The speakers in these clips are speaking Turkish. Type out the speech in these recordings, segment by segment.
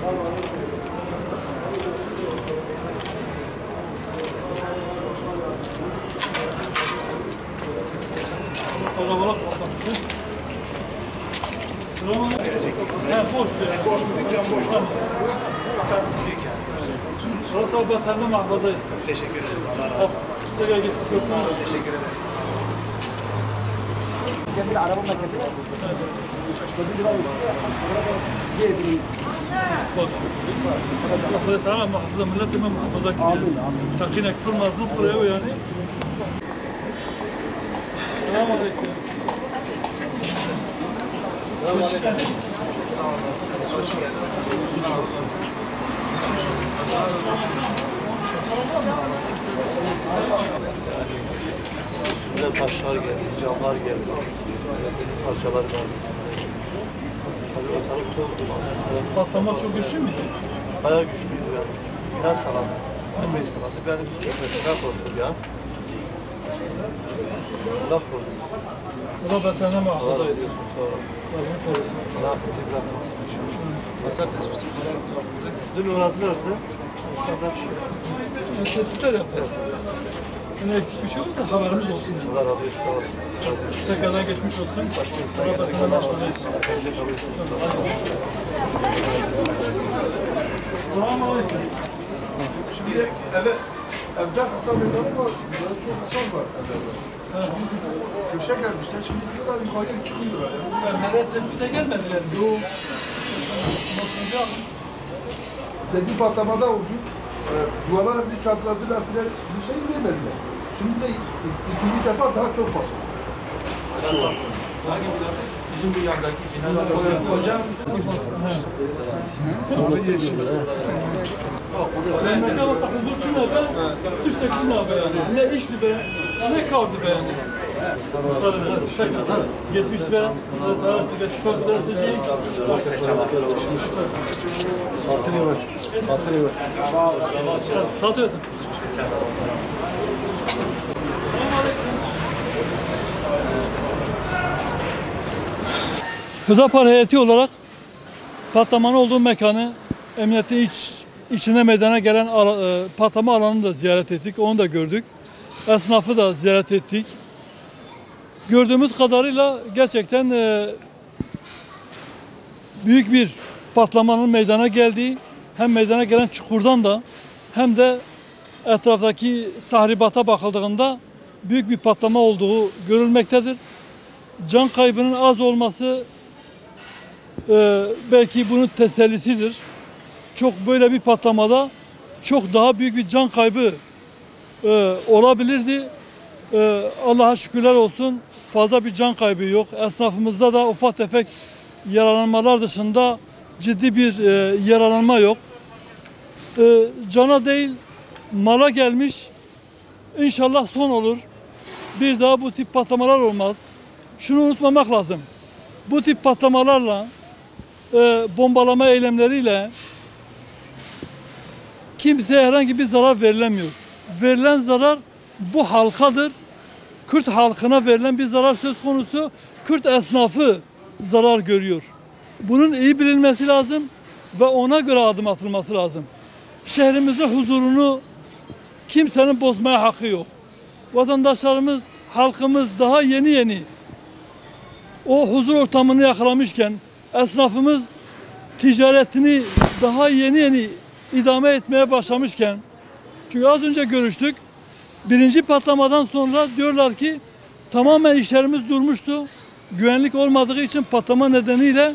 Boş bir dükkan boş. Kasap büyük yani. Orta Batar'da mahvadayız. Teşekkür ederim. Allah razı olsun. Tekrar geçmiş olsun. Teşekkür ederim. Kendi arabamla kendi. Allah Teala mahfuza milletime mahfuza ki takinek kurmazın buraya yani. Selamun Aleyküm. Hoş geldin. Sağ olasın. Hoş geldin. Sağ olsun. Üstünde taşlar geldi, camlar geldi, parçalar geldi. Tabii ortalık tozdu. Patlama çok güçlü müydü? Bayağı güçlüydü yani. Bina salandı. Epey salandı. Benim çökmesine korktum ya. Allah korusun. Allah Batar'da mahvadayız. Sonra. Allah korusun. Allah affedip bırakmasın. Hasar tespiti. Dün uğradılar da. Sonra bir şey yok. Tespitler yaptık. Yani eksik bir şey olursa haberimiz olsun. Yani. Allah razı olsun. Tekrardan geçmiş olsun. Allah Batar'da mahvadayız. Selamun Aleyküm. Şimdi evden hasar meydanı var. Burada çok hasar var evlerde. Köşe gelmişler. Şimdi diyorlar yukarıya çıkıyorlar. Yani Meret tespite gelmediler. Yok. dediği patlamada oldu. Duvarlar bizi çatladılar filan. Bir şey vermediler. Şimdi de ikinci defa daha çok patladı. Bizim bu yandaki binalar hocam. Sarı yeşil. Memleket olarak huzur ne be? Tüşteki ne be yani? Ne işli be? Ne kaldı be yani? Geçmiş be. Şükür edeceğim. Hatırlıyorlar. Hatırlıyorlar. Satıyor. Hüdapar heyeti olarak patlamanın olduğu mekanı, emniyetin içine meydana gelen patlama alanını da ziyaret ettik. Onu da gördük. Esnafı da ziyaret ettik. Gördüğümüz kadarıyla gerçekten büyük bir patlamanın meydana geldiği, hem meydana gelen çukurdan da hem de etraftaki tahribata bakıldığında büyük bir patlama olduğu görülmektedir. Can kaybının az olması belki bunun tesellisidir. Çok böyle bir patlamada çok daha büyük bir can kaybı olabilirdi. Allah'a şükürler olsun fazla bir can kaybı yok. Esnafımızda da ufak tefek yaralanmalar dışında ciddi bir yaralanma yok. Cana değil mala gelmiş. İnşallah son olur. Bir daha bu tip patlamalar olmaz. Şunu unutmamak lazım. Bu tip patlamalarla, bombalama eylemleriyle kimseye herhangi bir zarar verilemiyor. Verilen zarar bu halkadır. Kürt halkına verilen bir zarar söz konusu. Kürt esnafı zarar görüyor. Bunun iyi bilinmesi lazım ve ona göre adım atılması lazım. Şehrimizin huzurunu kimsenin bozmaya hakkı yok. Vatandaşlarımız, halkımız daha yeni o huzur ortamını yakalamışken, esnafımız ticaretini daha yeni idame etmeye başlamışken, çünkü az önce görüştük, birinci patlamadan sonra diyorlar ki tamamen işlerimiz durmuştu. Güvenlik olmadığı için patlama nedeniyle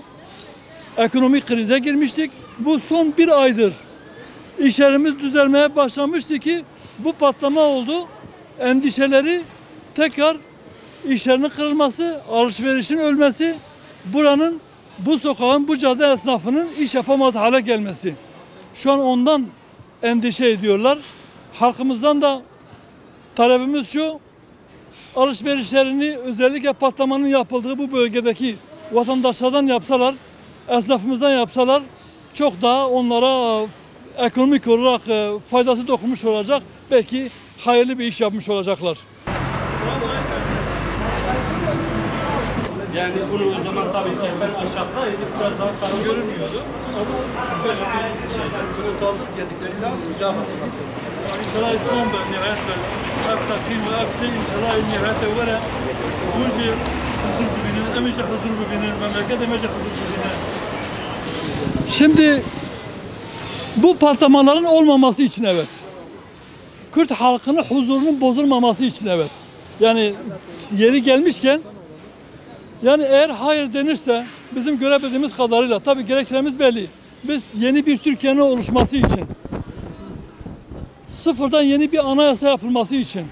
ekonomik krize girmiştik. Bu son bir aydır işlerimiz düzelmeye başlamıştı ki bu patlama oldu. Endişeleri tekrar işlerinin kırılması, alışverişin ölmesi, buranın, bu sokağın, bu cadde esnafının iş yapamaz hale gelmesi. Şu an ondan endişe ediyorlar. Halkımızdan da talebimiz şu, alışverişlerini özellikle patlamanın yapıldığı bu bölgedeki vatandaşlardan yapsalar, esnafımızdan yapsalar çok daha onlara ekonomik olarak faydası dokunmuş olacak. Belki hayırlı bir iş yapmış olacaklar. Yani bunu o zaman tabii cepten aşağıdaydı, biraz daha karanlık görünmüyordu. Ama böyle bir şeyler. Sıkıntı olduk dedikleri zaman bir daha hatırlatıyoruz. İnşallah son ben nihayet böyle. Hep takdim ve hep şey inşallah nihayet evvela. Bunca huzur bugünün, emece huzur bugünün, memleket emece huzur bugünün. Şimdi bu patlamaların olmaması için evet. Kürt halkının huzurunun bozulmaması için evet. Yani yeri gelmişken yani eğer hayır denirse bizim görebildiğimiz kadarıyla tabii gerekçelerimiz belli. Biz yeni bir Türkiye'nin oluşması için sıfırdan yeni bir anayasa yapılması için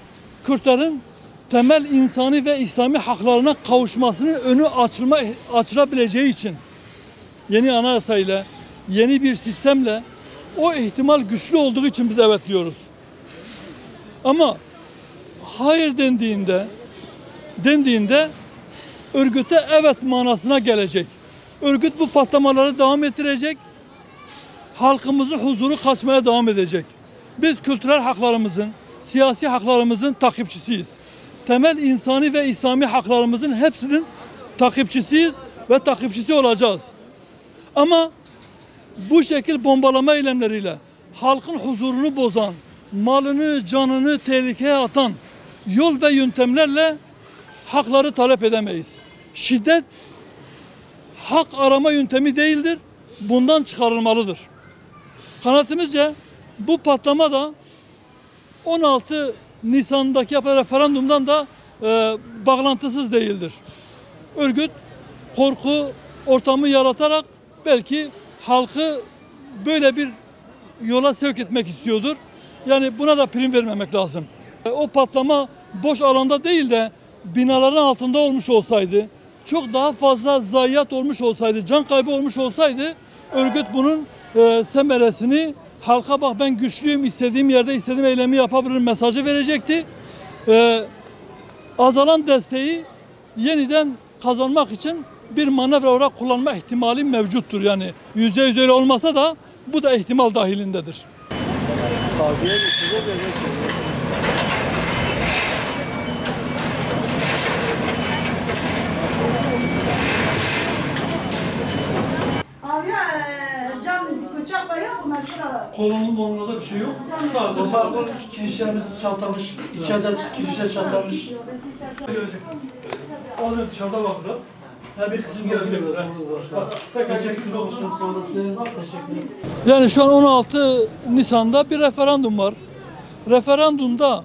Kürtlerin temel insani ve İslami haklarına kavuşmasının önü açılabileceği için yeni anayasa ile yeni bir sistemle o ihtimal güçlü olduğu için biz evet diyoruz. Ama hayır dendiğinde örgüte evet manasına gelecek. Örgüt bu patlamaları devam ettirecek. Halkımızın huzuru kaçmaya devam edecek. Biz kültürel haklarımızın, siyasi haklarımızın takipçisiyiz. Temel insani ve İslami haklarımızın hepsinin takipçisiyiz ve takipçisi olacağız. Ama bu şekil bombalama eylemleriyle halkın huzurunu bozan, malını, canını tehlikeye atan yol ve yöntemlerle hakları talep edemeyiz. Şiddet hak arama yöntemi değildir. Bundan çıkarılmalıdır. Kanaatimizce bu patlama da 16 Nisan'daki yapılan referandumdan da bağlantısız değildir. Örgüt korku ortamı yaratarak belki halkı böyle bir yola sevk etmek istiyordur. Yani buna da prim vermemek lazım. O patlama boş alanda değil de binaların altında olmuş olsaydı, çok daha fazla zayiat olmuş olsaydı, can kaybı olmuş olsaydı örgüt bunun semeresini halka bak ben güçlüyüm, istediğim yerde istediğim eylemi yapabilirim mesajı verecekti. Azalan desteği yeniden kazanmak için bir manevra olarak kullanma ihtimali mevcuttur. Yani %100 öyle olmasa da bu da ihtimal dahilindedir. Abi cam köçek var yok mu şurada? Kolonun donunda bir şey yok. Bu balkon kirişlerimiz çatlamış, içeride kirişler çatlamış. Gelecek. Orada dışarıda bakıyor. Bir kısım gelecek. Teşekkür ederim. Yani şu an 16 Nisan'da bir referandum var. Referandumda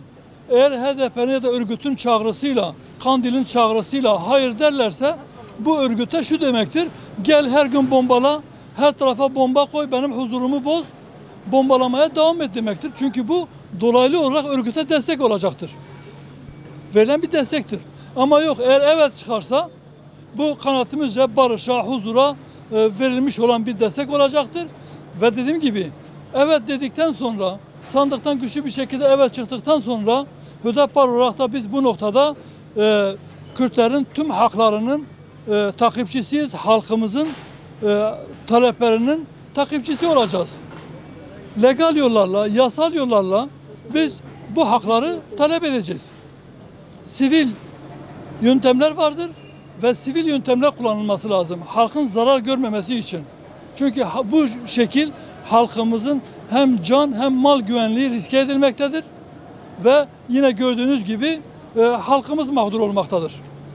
eğer HDP'nin ya da örgütün çağrısıyla, Kandil'in çağrısıyla hayır derlerse bu örgüte şu demektir. Gel her gün bombala, her tarafa bomba koy, benim huzurumu boz, bombalamaya devam et demektir. Çünkü bu dolaylı olarak örgüte destek olacaktır. Verilen bir destektir. Ama yok eğer evet çıkarsa bu kanaatimizce barışa, huzura verilmiş olan bir destek olacaktır. Ve dediğim gibi evet dedikten sonra sandıktan güçlü bir şekilde evet çıktıktan sonra Hüdapar olarak da biz bu noktada Kürtlerin tüm haklarının takipçisiyiz. Halkımızın taleplerinin takipçisi olacağız. Legal yollarla, yasal yollarla biz bu hakları talep edeceğiz. Sivil yöntemler vardır ve sivil yöntemler kullanılması lazım. Halkın zarar görmemesi için. Çünkü bu şekil halkımızın hem can hem mal güvenliği riske edilmektedir. Ve yine gördüğünüz gibi halkımız mağdur olmaktadır.